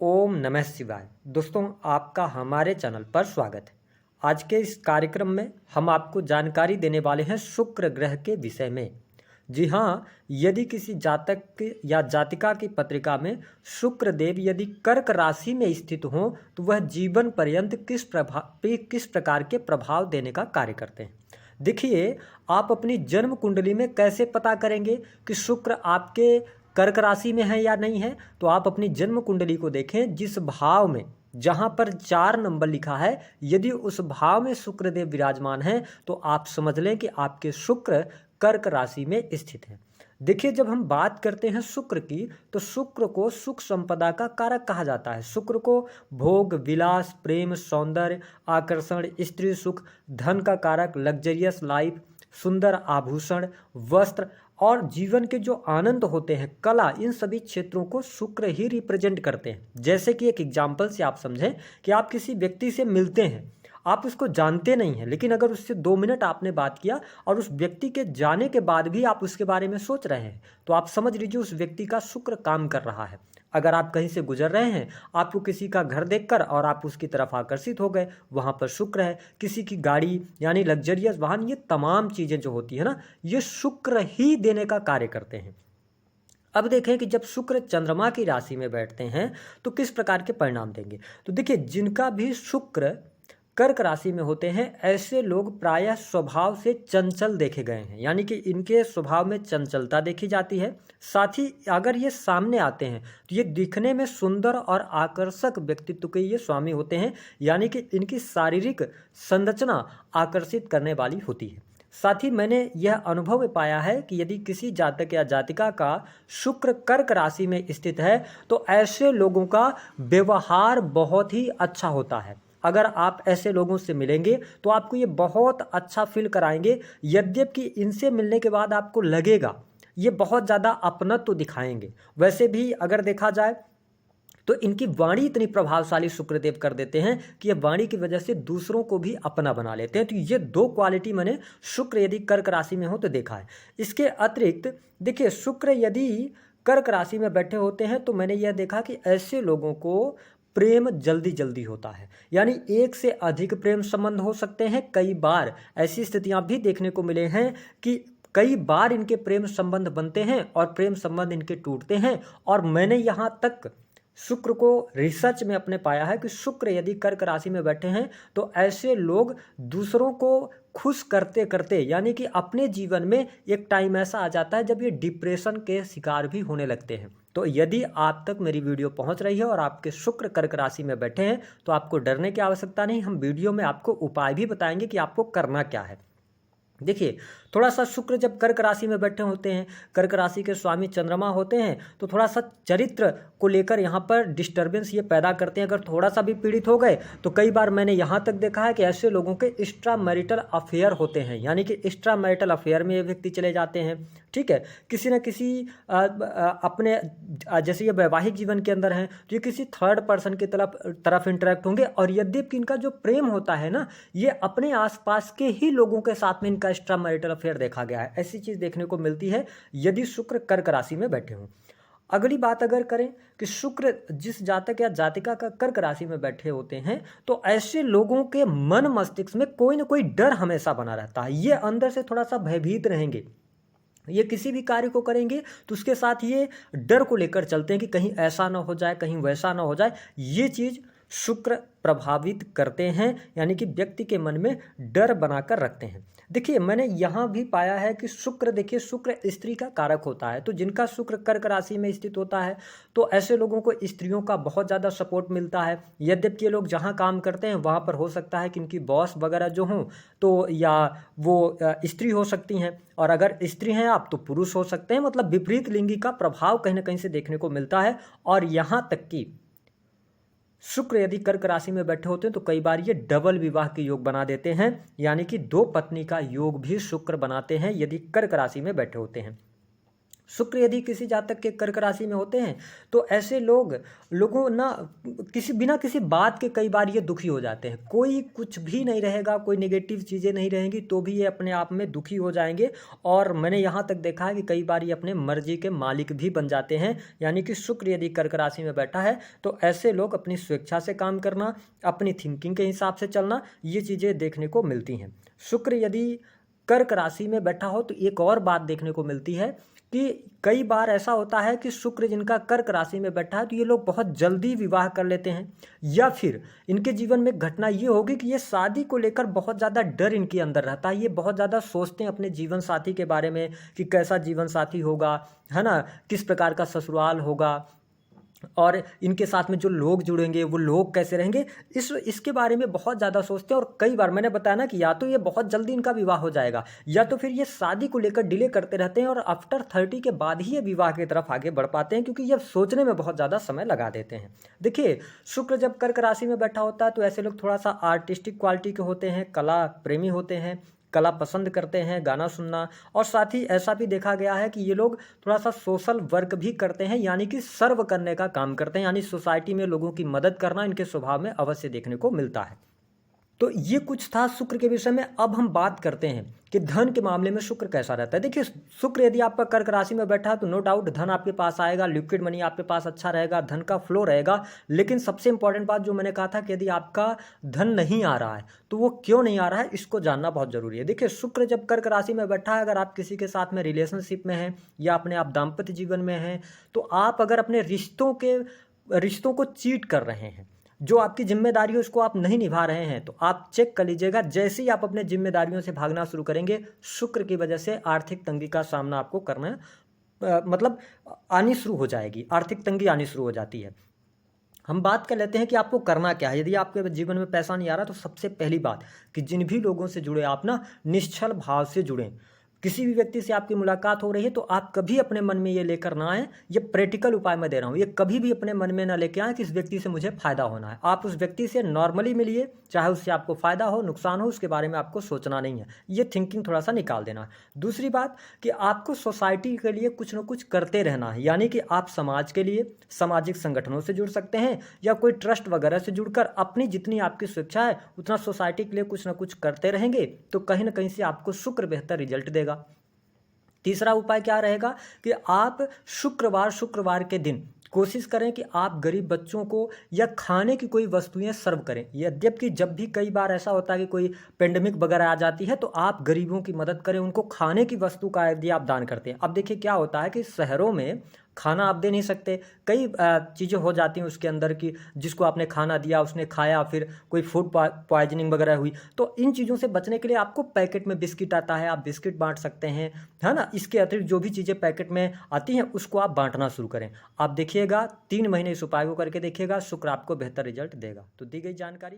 ओम नमः शिवाय। दोस्तों, आपका हमारे चैनल पर स्वागत है। आज के इस कार्यक्रम में हम आपको जानकारी देने वाले हैं शुक्र ग्रह के विषय में। जी हाँ, यदि किसी जातक की या जातिका की पत्रिका में शुक्र देव यदि कर्क राशि में स्थित हो तो वह जीवन पर्यंत किस प्रकार के प्रभाव देने का कार्य करते हैं। देखिए, आप अपनी जन्म कुंडली में कैसे पता करेंगे कि शुक्र आपके कर्क राशि में है या नहीं है। तो आप अपनी जन्म कुंडली को देखें, जिस भाव में जहां पर 4 नंबर लिखा है, यदि उस भाव में शुक्रदेव विराजमान हैं तो आप समझ लें कि आपके शुक्र कर्क राशि में स्थित हैं। देखिए, जब हम बात करते हैं शुक्र की तो शुक्र को सुख संपदा का कारक कहा जाता है। शुक्र को भोग, विलास, प्रेम, सौंदर्य, आकर्षण, स्त्री सुख, धन का कारक, लग्जरियस लाइफ, सुंदर आभूषण, वस्त्र और जीवन के जो आनंद होते हैं, कला, इन सभी क्षेत्रों को शुक्र ही रिप्रेजेंट करते हैं। जैसे कि एक एग्जाम्पल से आप समझें कि आप किसी व्यक्ति से मिलते हैं, आप उसको जानते नहीं हैं, लेकिन अगर उससे 2 मिनट आपने बात किया और उस व्यक्ति के जाने के बाद भी आप उसके बारे में सोच रहे हैं, तो आप समझ लीजिए उस व्यक्ति का शुक्र काम कर रहा है। अगर आप कहीं से गुजर रहे हैं, आपको किसी का घर देखकर और आप उसकी तरफ आकर्षित हो गए, वहाँ पर शुक्र है। किसी की गाड़ी यानी लग्जरियस वाहन, ये तमाम चीज़ें जो होती है ना, ये शुक्र ही देने का कार्य करते हैं। अब देखें कि जब शुक्र चंद्रमा की राशि में बैठते हैं तो किस प्रकार के परिणाम देंगे। तो देखिए, जिनका भी शुक्र कर्क राशि में होते हैं, ऐसे लोग प्रायः स्वभाव से चंचल देखे गए हैं, यानी कि इनके स्वभाव में चंचलता देखी जाती है। साथ ही अगर ये सामने आते हैं तो ये दिखने में सुंदर और आकर्षक व्यक्तित्व के ये स्वामी होते हैं, यानी कि इनकी शारीरिक संरचना आकर्षित करने वाली होती है। साथ ही मैंने यह अनुभव में पाया है कि यदि किसी जातक या जातिका का शुक्र कर्क राशि में स्थित है तो ऐसे लोगों का व्यवहार बहुत ही अच्छा होता है। अगर आप ऐसे लोगों से मिलेंगे तो आपको ये बहुत अच्छा फील कराएंगे, यद्यपि इनसे मिलने के बाद आपको लगेगा ये बहुत ज़्यादा अपनत्व दिखाएंगे। वैसे भी अगर देखा जाए तो इनकी वाणी इतनी प्रभावशाली शुक्रदेव कर देते हैं कि ये वाणी की वजह से दूसरों को भी अपना बना लेते हैं। तो ये 2 क्वालिटी मैंने शुक्र यदि कर्क राशि में हो तो देखा है। इसके अतिरिक्त देखिए, शुक्र यदि कर्क राशि में बैठे होते हैं तो मैंने यह देखा कि ऐसे लोगों को प्रेम जल्दी जल्दी होता है, यानी एक से अधिक प्रेम संबंध हो सकते हैं। कई बार ऐसी स्थितियां भी देखने को मिले हैं कि कई बार इनके प्रेम संबंध बनते हैं और प्रेम संबंध इनके टूटते हैं। और मैंने यहाँ तक शुक्र को रिसर्च में अपने पाया है कि शुक्र यदि कर्क राशि में बैठे हैं तो ऐसे लोग दूसरों को खुश करते करते, यानी कि अपने जीवन में एक टाइम ऐसा आ जाता है जब ये डिप्रेशन के शिकार भी होने लगते हैं। तो यदि आप तक मेरी वीडियो पहुंच रही है और आपके शुक्र कर्क राशि में बैठे हैं तो आपको डरने की आवश्यकता नहीं। हम वीडियो में आपको उपाय भी बताएंगे कि आपको करना क्या है। देखिए, थोड़ा सा शुक्र जब कर्क राशि में बैठे होते हैं, कर्क राशि के स्वामी चंद्रमा होते हैं, तो थोड़ा सा चरित्र को लेकर यहाँ पर डिस्टर्बेंस ये पैदा करते हैं। अगर थोड़ा सा भी पीड़ित हो गए तो कई बार मैंने यहाँ तक देखा है कि ऐसे लोगों के एक्स्ट्रा मैरिटल अफेयर होते हैं, यानी कि एक्स्ट्रा मैरिटल अफेयर में ये व्यक्ति चले जाते हैं। ठीक है, किसी न किसी अपने जैसे ये वैवाहिक जीवन के अंदर हैं तो ये किसी थर्ड पर्सन की तरफ इंटरेक्ट होंगे। और यद्यपि इनका जो प्रेम होता है ना, ये अपने आसपास के ही लोगों के साथ में इनका एक्स्ट्रा मैरिटल अफेयर देखा गया है। ऐसी चीज देखने को मिलती है यदि शुक्र कर्क राशि में बैठे हों। अगली बात अगर करें कि शुक्र जिस जातक या जातिका का कर्क राशि में बैठे होते हैं तो ऐसे लोगों के मन मस्तिष्क में कोई ना कोई डर हमेशा बना रहता है। ये अंदर से थोड़ा सा भयभीत रहेंगे। ये किसी भी कार्य को करेंगे तो उसके साथ ये डर को लेकर चलते हैं कि कहीं ऐसा ना हो जाए, कहीं वैसा ना हो जाए। ये चीज शुक्र प्रभावित करते हैं, यानी कि व्यक्ति के मन में डर बनाकर रखते हैं। देखिए, मैंने यहाँ भी पाया है कि शुक्र, देखिए शुक्र स्त्री का कारक होता है, तो जिनका शुक्र कर्क राशि में स्थित होता है तो ऐसे लोगों को स्त्रियों का बहुत ज़्यादा सपोर्ट मिलता है। यद्यपि ये लोग जहाँ काम करते हैं वहाँ पर हो सकता है कि इनकी बॉस वगैरह जो हों तो या वो स्त्री हो सकती हैं, और अगर स्त्री हैं आप तो पुरुष हो सकते हैं। मतलब विपरीत लिंगी का प्रभाव कहीं ना कहीं से देखने को मिलता है। और यहाँ तक कि शुक्र यदि कर्क राशि में बैठे होते हैं तो कई बार ये डबल विवाह के योग बना देते हैं, यानी कि 2 पत्नी का योग भी शुक्र बनाते हैं यदि कर्क राशि में बैठे होते हैं। शुक्र यदि किसी जातक के कर्क राशि में होते हैं तो ऐसे लोगों ना बिना किसी बात के कई बार ये दुखी हो जाते हैं। कोई कुछ भी नहीं रहेगा, कोई नेगेटिव चीज़ें नहीं रहेंगी तो भी ये अपने आप में दुखी हो जाएंगे। और मैंने यहाँ तक देखा है कि कई बार ये अपने मर्जी के मालिक भी बन जाते हैं। यानी कि शुक्र यदि कर्क राशि में बैठा है तो ऐसे लोग अपनी स्वेच्छा से काम करना, अपनी थिंकिंग के हिसाब से चलना, ये चीज़ें देखने को मिलती हैं। शुक्र यदि कर्क राशि में बैठा हो तो एक और बात देखने को मिलती है कि कई बार ऐसा होता है कि शुक्र जिनका कर्क राशि में बैठा है तो ये लोग बहुत जल्दी विवाह कर लेते हैं, या फिर इनके जीवन में घटना ये होगी कि ये शादी को लेकर बहुत ज़्यादा डर इनके अंदर रहता है। ये बहुत ज़्यादा सोचते हैं अपने जीवन साथी के बारे में कि कैसा जीवन साथी होगा, है ना, किस प्रकार का ससुराल होगा, और इनके साथ में जो लोग जुड़ेंगे वो लोग कैसे रहेंगे, इसके बारे में बहुत ज़्यादा सोचते हैं। और कई बार मैंने बताया ना कि या तो ये बहुत जल्दी इनका विवाह हो जाएगा या तो फिर ये शादी को लेकर डिले करते रहते हैं और आफ्टर 30 के बाद ही ये विवाह की तरफ आगे बढ़ पाते हैं, क्योंकि ये सोचने में बहुत ज़्यादा समय लगा देते हैं। देखिए, शुक्र जब कर्क राशि में बैठा होता है तो ऐसे लोग थोड़ा सा आर्टिस्टिक क्वालिटी के होते हैं, कला प्रेमी होते हैं, कला पसंद करते हैं, गाना सुनना। और साथ ही ऐसा भी देखा गया है कि ये लोग थोड़ा सा सोशल वर्क भी करते हैं, यानी कि सर्व करने का काम करते हैं, यानी सोसाइटी में लोगों की मदद करना इनके स्वभाव में अवश्य देखने को मिलता है। तो ये कुछ था शुक्र के विषय में। अब हम बात करते हैं कि धन के मामले में शुक्र कैसा रहता है। देखिए, शुक्र यदि आपका कर्क राशि में बैठा है तो नो डाउट धन आपके पास आएगा, लिक्विड मनी आपके पास अच्छा रहेगा, धन का फ्लो रहेगा। लेकिन सबसे इंपॉर्टेंट बात जो मैंने कहा था कि यदि आपका धन नहीं आ रहा है तो वो क्यों नहीं आ रहा है, इसको जानना बहुत जरूरी है। देखिए, शुक्र जब कर्क राशि में बैठा है, अगर आप किसी के साथ में रिलेशनशिप में हैं या अपने आप दाम्पत्य जीवन में हैं, तो आप अगर अपने रिश्तों को चीट कर रहे हैं, जो आपकी जिम्मेदारी है उसको आप नहीं निभा रहे हैं, तो आप चेक कर लीजिएगा। जैसे ही आप अपने जिम्मेदारियों से भागना शुरू करेंगे, शुक्र की वजह से आर्थिक तंगी का सामना आपको करना मतलब आनी शुरू हो जाएगी, आर्थिक तंगी आनी शुरू हो जाती है। हम बात कर लेते हैं कि आपको करना क्या है। यदि आपके जीवन में पैसा नहीं आ रहा तो सबसे पहली बात कि जिन भी लोगों से जुड़े आप ना निश्चल भाव से जुड़ें। किसी भी व्यक्ति से आपकी मुलाकात हो रही है तो आप कभी अपने मन में ये लेकर ना आए, ये प्रैक्टिकल उपाय मैं दे रहा हूँ, ये कभी भी अपने मन में ना लेके आए कि इस व्यक्ति से मुझे फायदा होना है। आप उस व्यक्ति से नॉर्मली मिलिए, चाहे उससे आपको फायदा हो नुकसान हो उसके बारे में आपको सोचना नहीं है, ये थिंकिंग थोड़ा सा निकाल देना है। दूसरी बात कि आपको सोसाइटी के लिए कुछ ना कुछ करते रहना है, यानी कि आप समाज के लिए सामाजिक संगठनों से जुड़ सकते हैं या कोई ट्रस्ट वगैरह से जुड़कर अपनी जितनी आपकी स्वेच्छा है उतना सोसाइटी के लिए कुछ ना कुछ करते रहेंगे तो कहीं ना कहीं से आपको शुक्र बेहतर रिजल्ट देगा। तीसरा उपाय क्या रहेगा कि आप शुक्रवार के दिन कोशिश करें कि आप गरीब बच्चों को या खाने की कोई वस्तुएं सर्व करें। यद्यपि जब भी कई बार ऐसा होता है कि कोई पेंडेमिक वगैरह आ जाती है तो आप गरीबों की मदद करें, उनको खाने की वस्तु का यदि आप दान करते हैं। अब देखिए क्या होता है कि शहरों में खाना आप दे नहीं सकते, कई चीज़ें हो जाती हैं उसके अंदर की, जिसको आपने खाना दिया उसने खाया, फिर कोई फूड पॉइजनिंग वगैरह हुई। तो इन चीज़ों से बचने के लिए आपको पैकेट में बिस्किट आता है, आप बिस्किट बांट सकते हैं, है ना। इसके अतिरिक्त जो भी चीज़ें पैकेट में आती हैं उसको आप बांटना शुरू करें। आप देखिएगा 3 महीने इस उपाय को करके देखिएगा, शुक्र आपको बेहतर रिजल्ट देगा। तो दी गई जानकारी